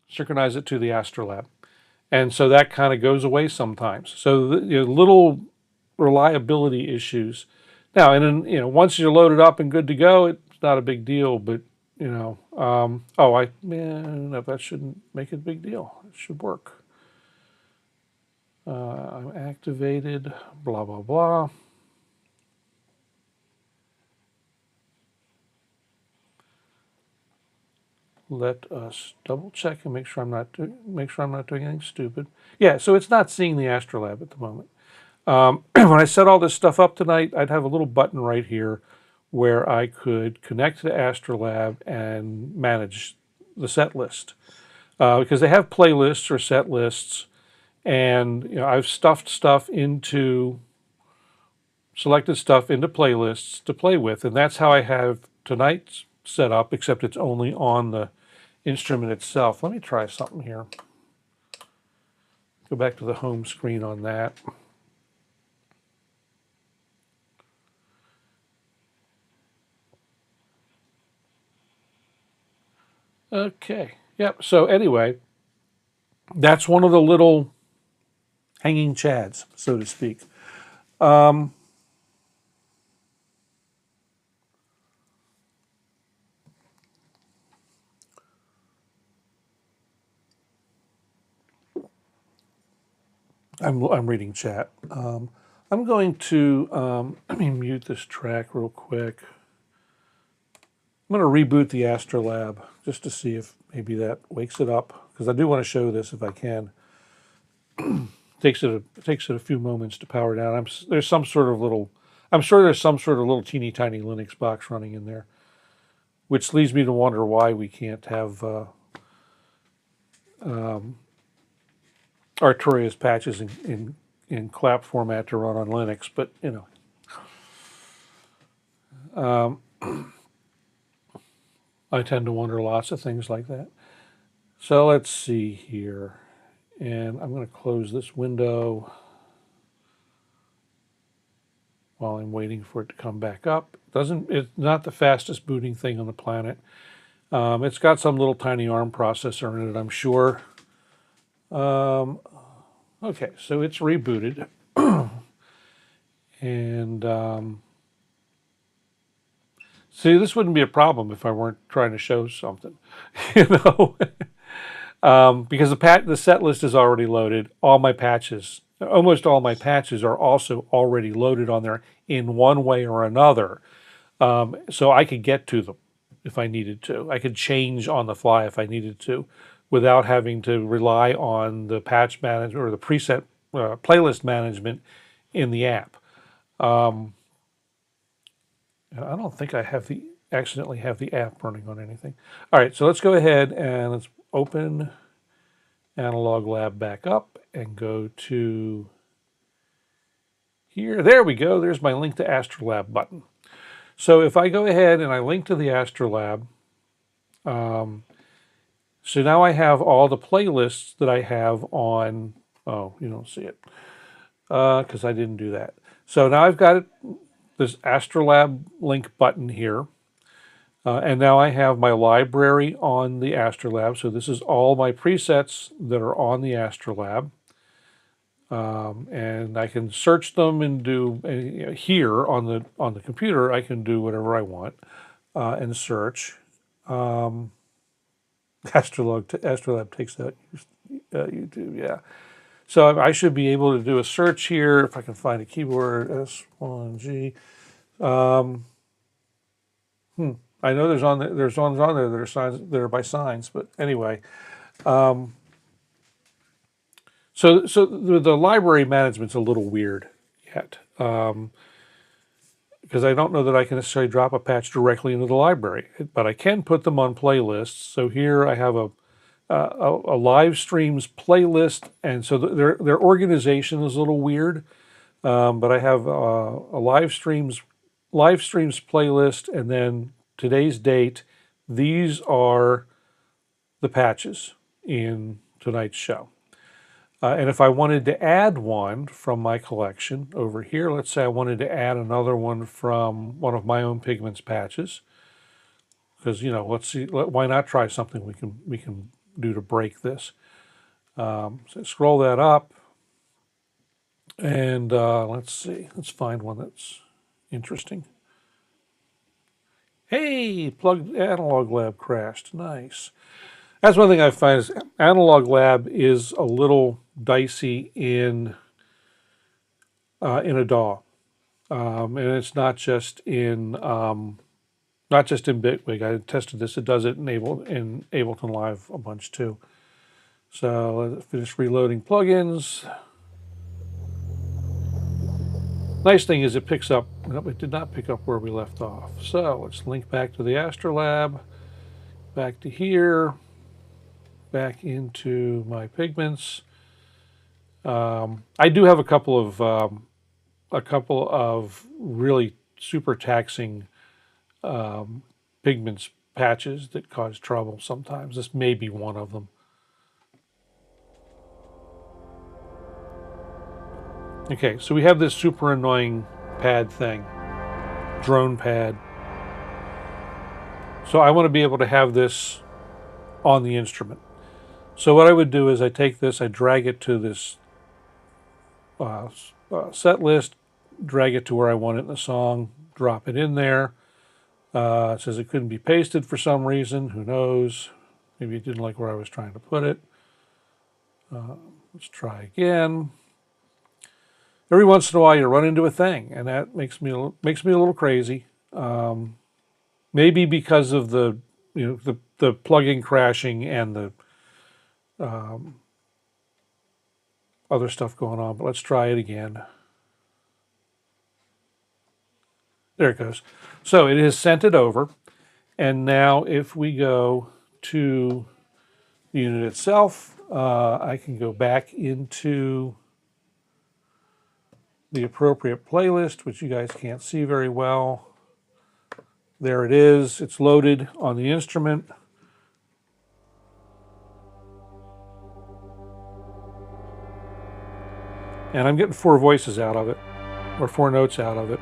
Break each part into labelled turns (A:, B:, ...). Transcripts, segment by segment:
A: synchronize it to the AstroLab. And so that kind of goes away sometimes. So little reliability issues. Now, and then, once you're loaded up and good to go, it's not a big deal. But no, that shouldn't make it a big deal. It should work. I'm activated. Blah blah blah. Let us double check and make sure I'm not doing anything stupid. Yeah, so it's not seeing the AstroLab at the moment. When I set all this stuff up tonight, I'd have a little button right here where I could connect to the AstroLab and manage the set list. Because they have playlists or set lists, and I've stuffed selected stuff into playlists to play with, and that's how I have tonight's set up, except it's only on the instrument itself. Let me try something here. Go back to the home screen on that. Okay. Yep. So anyway, that's one of the little hanging chads, so to speak. I'm reading chat. I'm going to let me mute this track real quick. I'm going to reboot the AstroLab just to see if maybe that wakes it up, because I do want to show this if I can. Takes it a few moments to power down. I'm sure there's some sort of little teeny tiny Linux box running in there, which leads me to wonder why we can't have Artorias patches in clap format to run on Linux, but I tend to wonder lots of things like that. So let's see here, and I'm going to close this window while I'm waiting for it to come back up. It's not the fastest booting thing on the planet. It's got some little tiny ARM processor in it, I'm sure. Okay, so it's rebooted. And see, this wouldn't be a problem if I weren't trying to show something, because the set list is already loaded. Almost all my patches are also already loaded on there in one way or another. So I could get to them if I needed to. I could change on the fly if I needed to, without having to rely on the patch management or the preset playlist management in the app. And I don't think I accidentally have the app running on anything. All right, so let's go ahead and let's open Analog Lab back up and go to here. There we go. There's my link to AstroLab button. So if I go ahead and I link to the AstroLab, so now I have all the playlists that I have on, oh, you don't see it, because I didn't do that. So now I've got this AstroLab link button here, and now I have my library on the AstroLab. So this is all my presets that are on the AstroLab. And I can search them and do here on the computer. I can do whatever I want and search. AstroLab takes out YouTube, yeah. So I should be able to do a search here if I can find a keyboard. S1G. I know there's ones on there that are signs that are by signs, but anyway. So the library management's a little weird yet, because I don't know that I can necessarily drop a patch directly into the library, but I can put them on playlists. So here I have a live streams playlist, and so their organization is a little weird, but I have a live streams playlist, and then today's date. These are the patches in tonight's show. And if I wanted to add one from my collection over here, let's say I wanted to add another one from one of my own Pigments patches, because let's see, why not try something we can do to break this. So scroll that up, and let's see. Let's find one that's interesting. Hey, plugged Analog Lab crashed. Nice. That's one thing I find is Analog Lab is a little dicey in a DAW, and it's not just in Bitwig. I tested this; it does it in Ableton Live a bunch too. So let's finish reloading plugins. Nice thing is it picks up. Nope, it did not pick up where we left off. So let's link back to the AstroLab, back to here, back into my pigments. I do have a couple of really super taxing pigments patches that cause trouble sometimes. This may be one of them. Okay, so we have this super annoying pad thing, drone pad. So I want to be able to have this on the instrument. So what I would do is I take this, I drag it to this set list, drag it to where I want it in the song, drop it in there. It says it couldn't be pasted for some reason. Who knows? Maybe it didn't like where I was trying to put it. Let's try again. Every once in a while, you run into a thing, and that makes me a little crazy. Maybe because of the plugin crashing and the other stuff going on. But let's try it again. There it goes. So it has sent it over, and now if we go to the unit itself, I can go back into the appropriate playlist, which you guys can't see very well. There it is. It's loaded on the instrument. And I'm getting 4 voices out of it, or 4 notes out of it.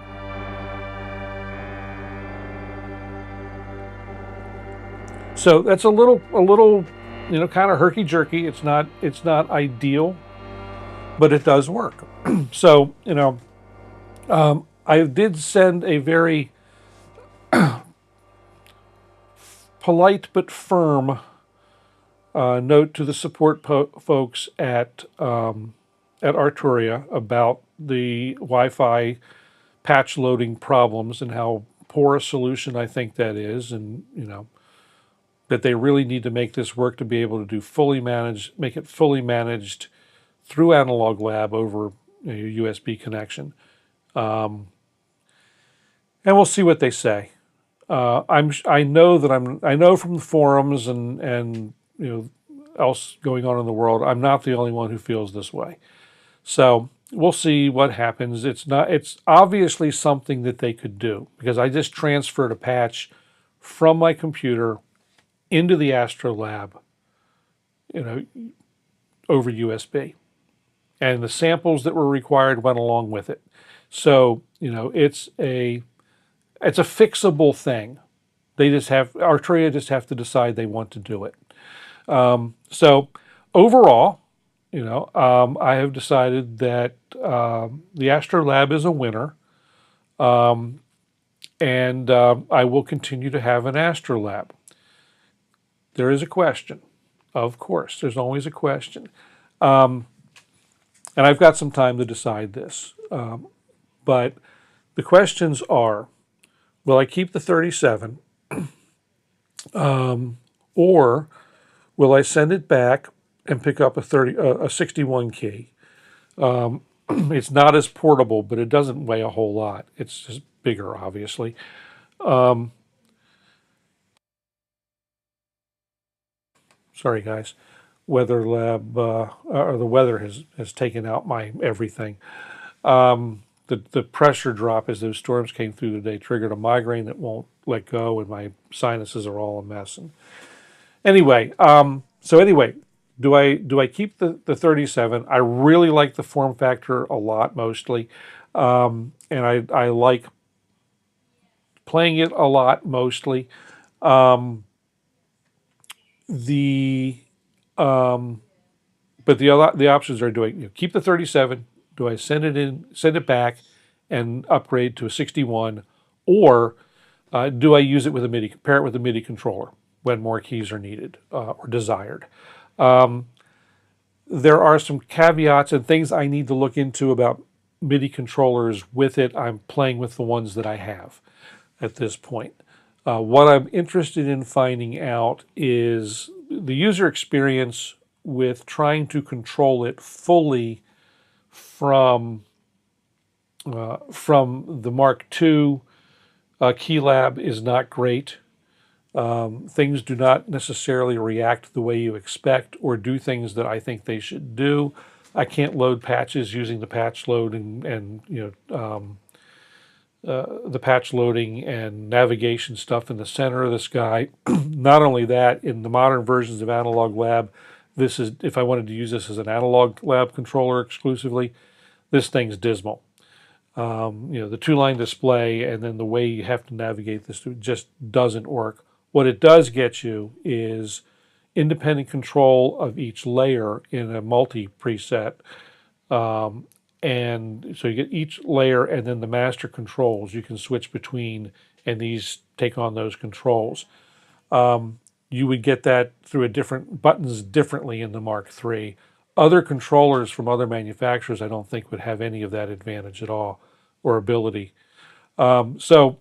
A: So that's a little, kind of herky-jerky. It's not ideal, but it does work. So, I did send a very polite but firm note to the support folks at Arturia about the Wi-Fi patch loading problems and how poor a solution I think that is, and that they really need to make this work to be able to make it fully managed through Analog Lab over a USB connection. And we'll see what they say. I know from the forums and else going on in the world, I'm not the only one who feels this way. So we'll see what happens. It's obviously something that they could do, because I just transferred a patch from my computer into the AstroLab, over USB. And the samples that were required went along with it. So, it's a fixable thing. Arturia just have to decide they want to do it. So overall, I have decided that the AstroLab is a winner. And I will continue to have an AstroLab. There is a question. Of course, there's always a question. And I've got some time to decide this. But the questions are, will I keep the 37? Or will I send it back and pick up a 61 key? It's not as portable, but it doesn't weigh a whole lot. It's just bigger, obviously. Sorry, guys. Weather Lab, or the weather has taken out my everything. The pressure drop as those storms came through today triggered a migraine that won't let go, and my sinuses are all a mess. And anyway, do I keep the 37? I really like the form factor a lot, mostly, and I like playing it a lot, mostly. The But the options are: do I keep the 37? Do I send it back, and upgrade to a 61, or do I use it with a MIDI, pair it with a MIDI controller when more keys are needed or desired? There are some caveats and things I need to look into about MIDI controllers with it. I'm playing with the ones that I have at this point. What I'm interested in finding out is the user experience with trying to control it fully from the Mark II Keylab is not great. Things do not necessarily react the way you expect or do things that I think they should do. I can't load patches using the patch load and the patch loading and navigation stuff in the center of the sky. Not only that, in the modern versions of Analog Lab, this is, if I wanted to use this as an Analog Lab controller exclusively, this thing's dismal. The two-line display and then the way you have to navigate this just doesn't work. What it does get you is independent control of each layer in a multi preset. And so you get each layer and then the master controls you can switch between, and these take on those controls. You would get that through a different buttons differently in the Mark III. Other controllers from other manufacturers I don't think would have any of that advantage at all or ability. So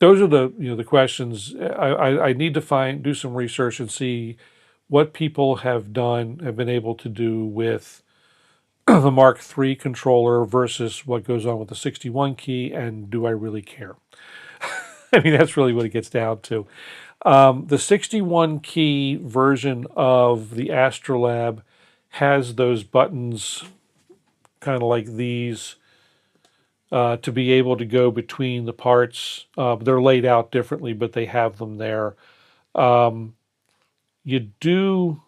A: those are the questions. I need to do some research and see what people have been able to do with the Mark III controller versus what goes on with the 61 key, and do I really care? I mean, that's really what it gets down to. The 61 key version of the AstroLab has those buttons kind of like these to be able to go between the parts. They're laid out differently, but they have them there. You do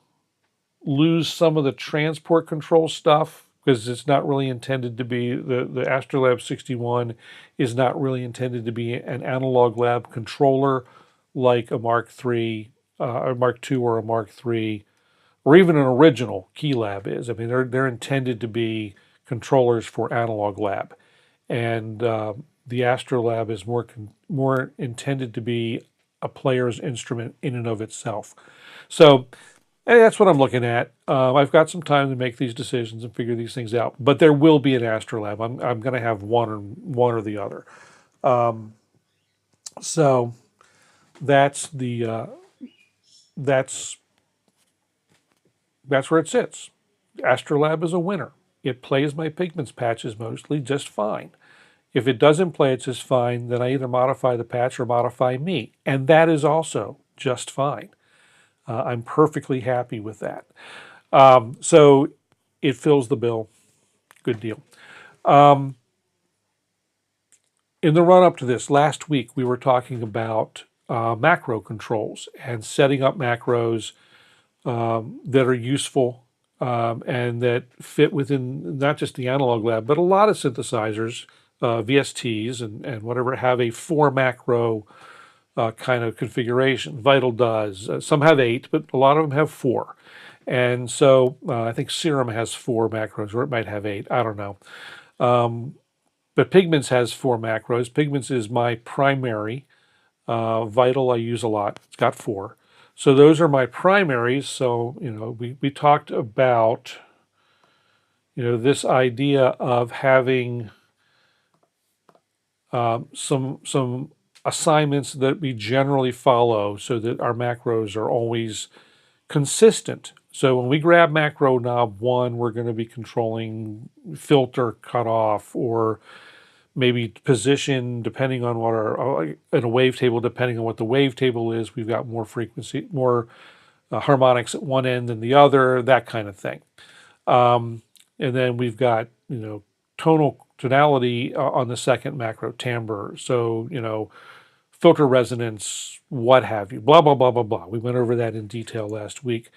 A: lose some of the transport control stuff because it's not really intended to be, the AstroLab 61 is not really intended to be an Analog Lab controller like a Mark III, a Mark II or a Mark III, or even an original Keylab is. I mean, they're intended to be controllers for Analog Lab. And the AstroLab is more intended to be a player's instrument in and of itself. So that's what I'm looking at. I've got some time to make these decisions and figure these things out. But there will be an AstroLab. I'm going to have one or the other. So that's that's where it sits. AstroLab is a winner. It plays my Pigments patches mostly just fine. If it doesn't play it just fine, then I either modify the patch or modify me. And that is also just fine. I'm perfectly happy with that. So it fills the bill. Good deal. In the run-up to this, last week we were talking about macro controls and setting up macros that are useful and that fit within not just the Analog Lab, but a lot of synthesizers, VSTs and whatever, have a 4 macro kind of configuration. Vital does. Some have 8, but a lot of them have 4. And so I think Serum has 4 macros, or it might have 8. I don't know. But Pigments has 4 macros. Pigments is my primary. Vital I use a lot. It's got 4. So those are my primaries. So, we talked about, this idea of having some assignments that we generally follow so that our macros are always consistent. So when we grab macro knob 1, we're going to be controlling filter cutoff or maybe position depending on what in a wavetable, depending on what the wavetable is. We've got more frequency, more harmonics at one end than the other, that kind of thing. And then we've got, tonality on the second macro, timbre. So, filter resonance, what have you, blah, blah, blah, blah, blah. We went over that in detail last week.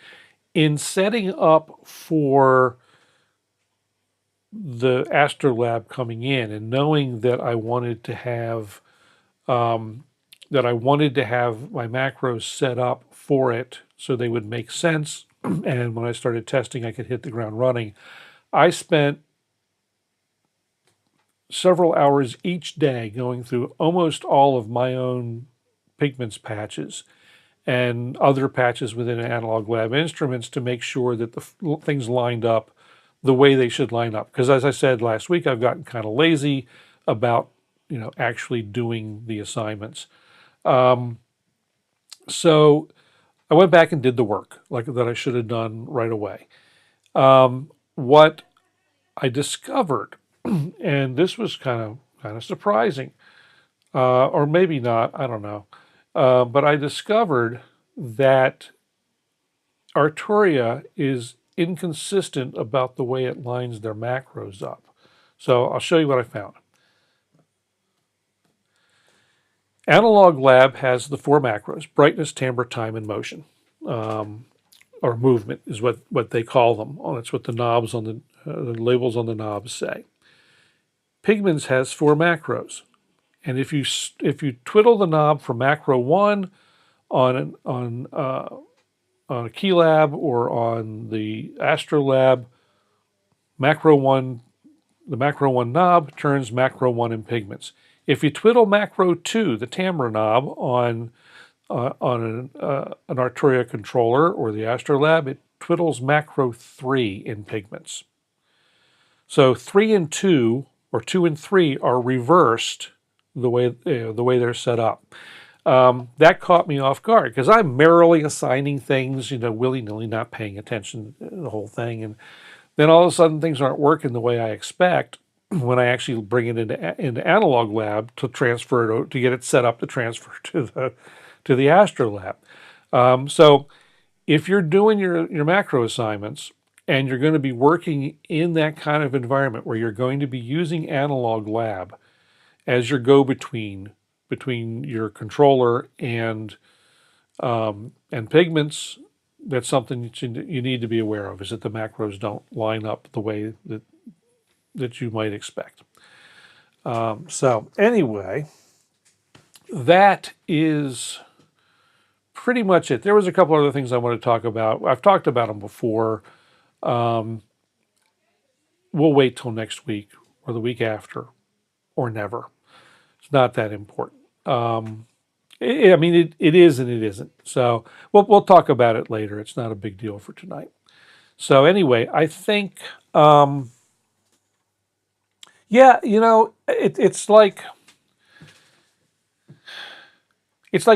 A: In setting up for the AstroLab coming in and knowing that I wanted to have my macros set up for it so they would make sense and when I started testing, I could hit the ground running. I spent several hours each day going through almost all of my own pigments patches and other patches within Analog Lab Instruments to make sure that the things lined up the way they should line up. Because as I said last week, I've gotten kind of lazy about actually doing the assignments. So I went back and did the work like that I should have done right away. What I discovered, and this was kind of surprising, or maybe not, I don't know, but I discovered that Arturia is inconsistent about the way it lines their macros up. So I'll show you what I found. Analog Lab has the 4 macros: brightness, timbre, time, and motion, or movement is what they call them. Oh, that's what the knobs on the labels on the knobs say. Pigments has 4 macros, and if you twiddle the knob for macro 1 on a Keylab or on the AstroLab, macro 1, the macro 1 knob turns macro 1 in pigments. If you twiddle macro 2, the timbre knob on an Arturia controller or the AstroLab, it twiddles macro 3 in pigments. So 3 and 2 or 2 and 3 are reversed the way they're set up. That caught me off guard because I'm merrily assigning things, willy-nilly, not paying attention to the whole thing, and then all of a sudden things aren't working the way I expect when I actually bring it into Analog Lab to transfer it, to get it set up to transfer to the AstroLab. So if you're doing your macro assignments and you're going to be working in that kind of environment where you're going to be using Analog Lab as your go-between between your controller and pigments, that's something that you need to be aware of, is that the macros don't line up the way that you might expect. So anyway, that is pretty much it. There was a couple other things I want to talk about. I've talked about them before. We'll wait till next week or the week after or never. It's not that important. I mean, it is and it isn't. So we'll talk about it later. It's not a big deal for tonight. So anyway, I think, yeah, it's like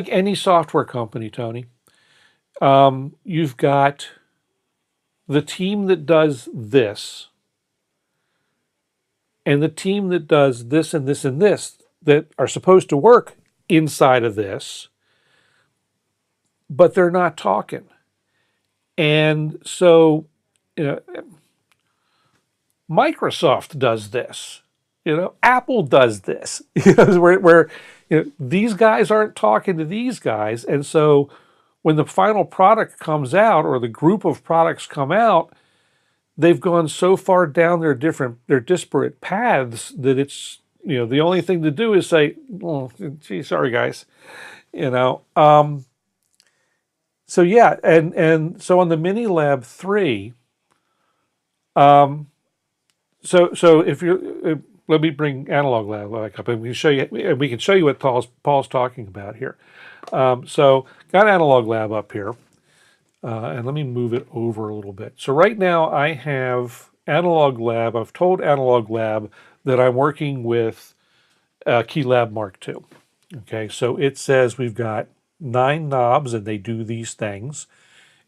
A: any software company, Tony. You've got the team that does this, and the team that does this and this and this that are supposed to work inside of this, but they're not talking. And so, Microsoft does this. Apple does this. Where these guys aren't talking to these guys, and so when the final product comes out or the group of products come out, they've gone so far down their disparate paths that it's the only thing to do is say, "Oh, gee, sorry guys," So yeah, and so on the Mini Lab 3, so if you let me bring Analog Lab back up, and we can show you what Paul's talking about here. So got Analog Lab up here, and let me move it over a little bit. So right now I have Analog Lab. I've told Analog Lab that I'm working with Keylab Mark II. Okay, so it says we've got 9 knobs and they do these things,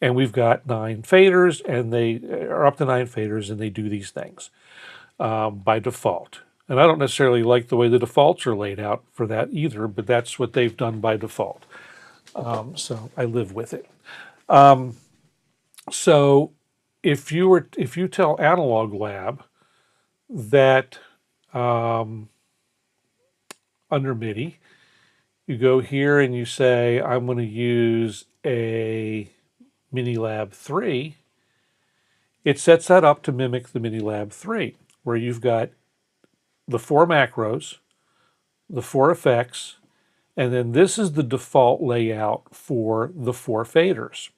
A: and we've got 9 faders and they are up to 9 faders and they do these things by default. And I don't necessarily like the way the defaults are laid out for that either, but that's what they've done by default. So I live with it. So if you tell Analog Lab that under MIDI, you go here and you say, I'm going to use a Mini Lab 3, it sets that up to mimic the Mini Lab 3, where you've got the 4 macros, the 4 effects, and then this is the default layout for the 4 faders.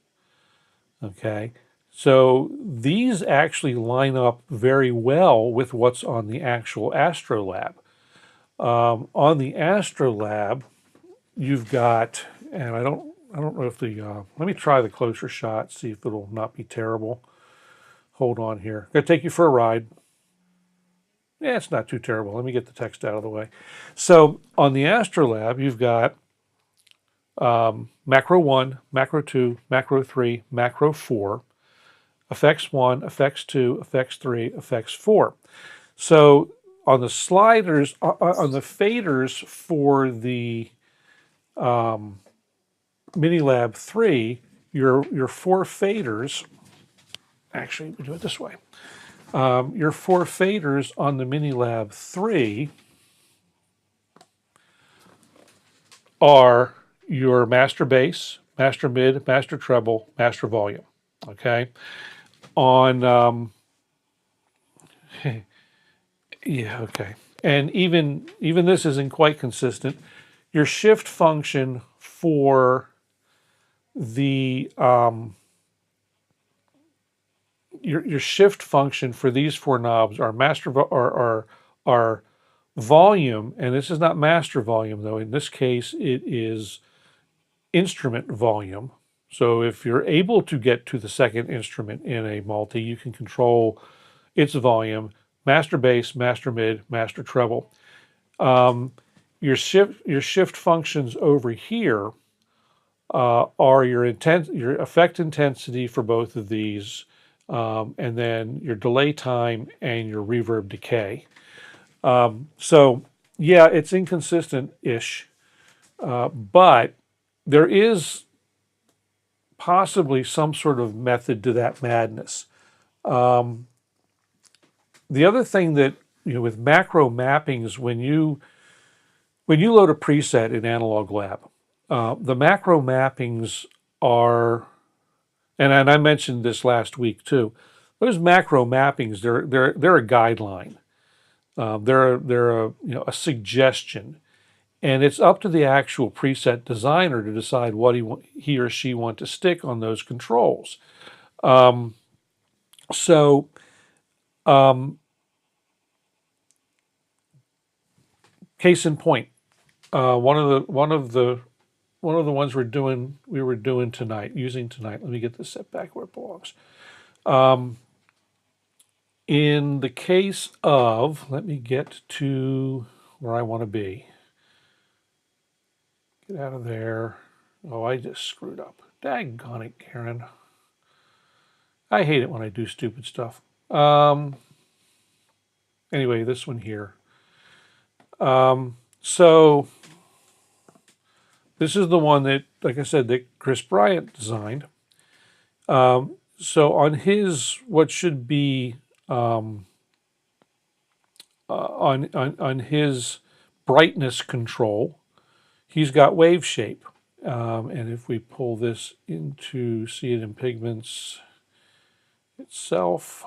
A: Okay, So these actually line up very well with what's on the actual AstroLab. On the AstroLab, you've got, and I don't know if let me try the closer shot, see if it'll not be terrible. Hold on here. Gonna take you for a ride. Yeah, it's not too terrible. Let me get the text out of the way. So on the AstroLab, you've got macro 1, macro 2, macro 3, macro 4, effects 1, effects 2, effects 3, effects 4. So on the sliders, on the faders for the Minilab 3, your 4 faders, actually, we do it this way. Your 4 faders on the Minilab 3 are your master bass, master mid, master treble, master volume. Okay. On yeah, okay. And even this isn't quite consistent. Your shift function for the your shift function for these 4 knobs are are volume, and this is not master volume though. In this case, it is instrument volume. So if you're able to get to the second instrument in a multi, you can control its volume, master bass, master mid, master treble. Your shift functions over here are your effect intensity for both of these, and then your delay time and your reverb decay. So yeah, it's inconsistent-ish, but there is possibly some sort of method to that madness. The other thing that, with macro mappings, when you load a preset in Analog Lab, the macro mappings are, and I mentioned this last week too. Those macro mappings, they're a guideline. They're a suggestion, and it's up to the actual preset designer to decide what he or she want to stick on those controls. So case in point, one of the ones we were doing tonight, using tonight. Let me get this set back where it belongs. In the case of, let me get to where I want to be. Get out of there. Oh, I just screwed up. Daggone it, Karen. I hate it when I do stupid stuff. Anyway, this one here. So this is the one that, like I said, that Chris Bryant designed. So on his, what should be on his brightness control, he's got wave shape. And if we pull this into, see it in Pigments itself.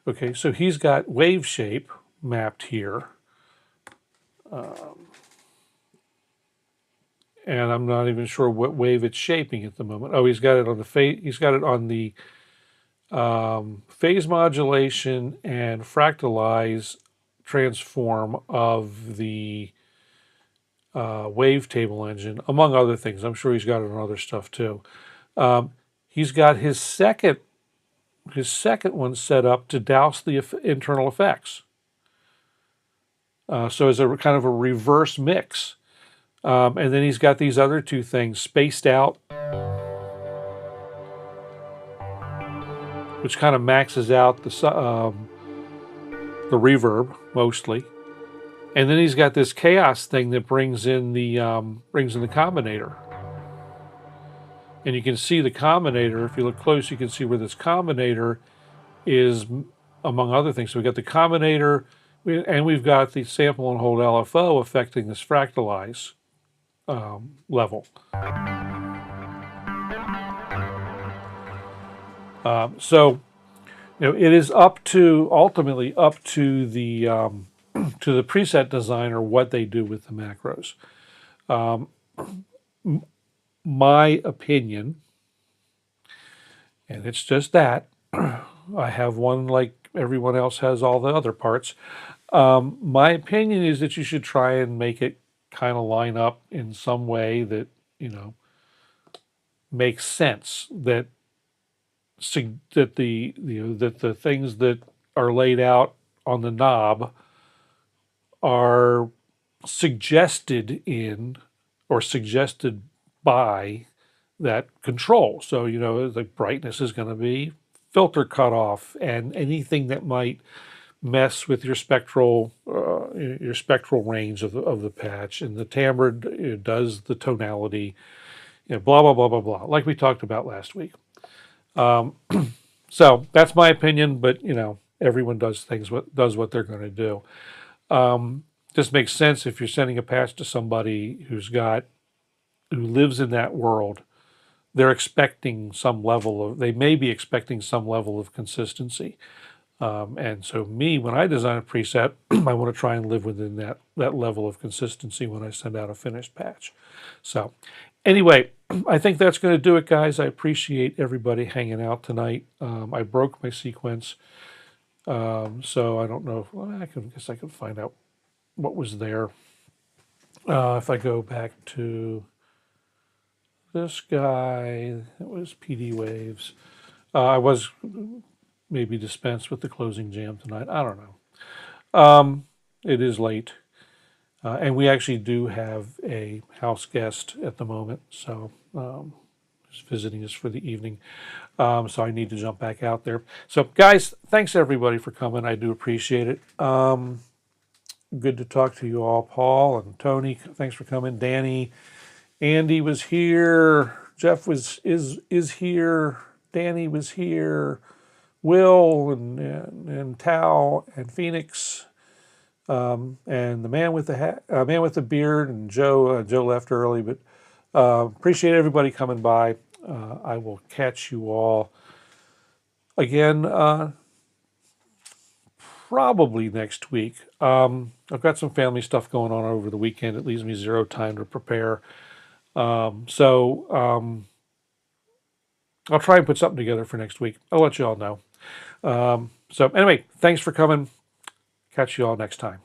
A: Okay, so he's got wave shape mapped here. And I'm not even sure what wave it's shaping at the moment. Oh, he's got it on the phase modulation and fractalize transform of the wavetable engine, among other things. I'm sure he's got it on other stuff too. He's got his second one set up to douse the internal effects. So as a kind of a reverse mix. And then he's got these other 2 things spaced out, which kind of maxes out the reverb mostly. And then he's got this chaos thing that brings in the combinator. And you can see the combinator. If you look close, you can see where this combinator is, among other things. So we've got the combinator, and we've got the sample and hold LFO affecting this fractalize level. So, it is ultimately up to the preset designer what they do with the macros. my opinion, and it's just that, I have one like everyone else has all the other parts. My opinion is that you should try and make it kind of line up in some way that, you know, makes sense. That the things that are laid out on the knob are suggested in or suggested by that control. So, you know, the brightness is going to be filter cutoff, and anything that might mess with your spectral range of the patch, and the timbre does the tonality, you know, blah blah blah blah blah, like we talked about last week. So that's my opinion, but you know, everyone does what they're going to do. This makes sense if you're sending a patch to somebody who lives in that world. They're expecting some level of, they may be expecting some level of consistency. And so me, when I design a preset, I want to try and live within that level of consistency when I send out a finished patch. So anyway, I think that's going to do it, guys. I appreciate everybody hanging out tonight. I broke my sequence, so I don't know if, well, guess I could find out what was there. If I go back to this guy, it was PD Waves. I was maybe dispensed with the closing jam tonight. I don't know. It is late. And we actually do have a house guest at the moment, so he's visiting us for the evening. So I need to jump back out there. So, guys, thanks everybody for coming. I do appreciate it. Good to talk to you all, Paul and Tony. Thanks for coming. Danny, Andy was here. Jeff is here. Danny was here. Will and Tao and Phoenix. And the man with the hat, man with the beard, and Joe. Joe left early, but appreciate everybody coming by. I will catch you all again probably next week. I've got some family stuff going on over the weekend. It leaves me zero time to prepare. So I'll try and put something together for next week. I'll let you all know. So anyway, thanks for coming. Catch you all next time.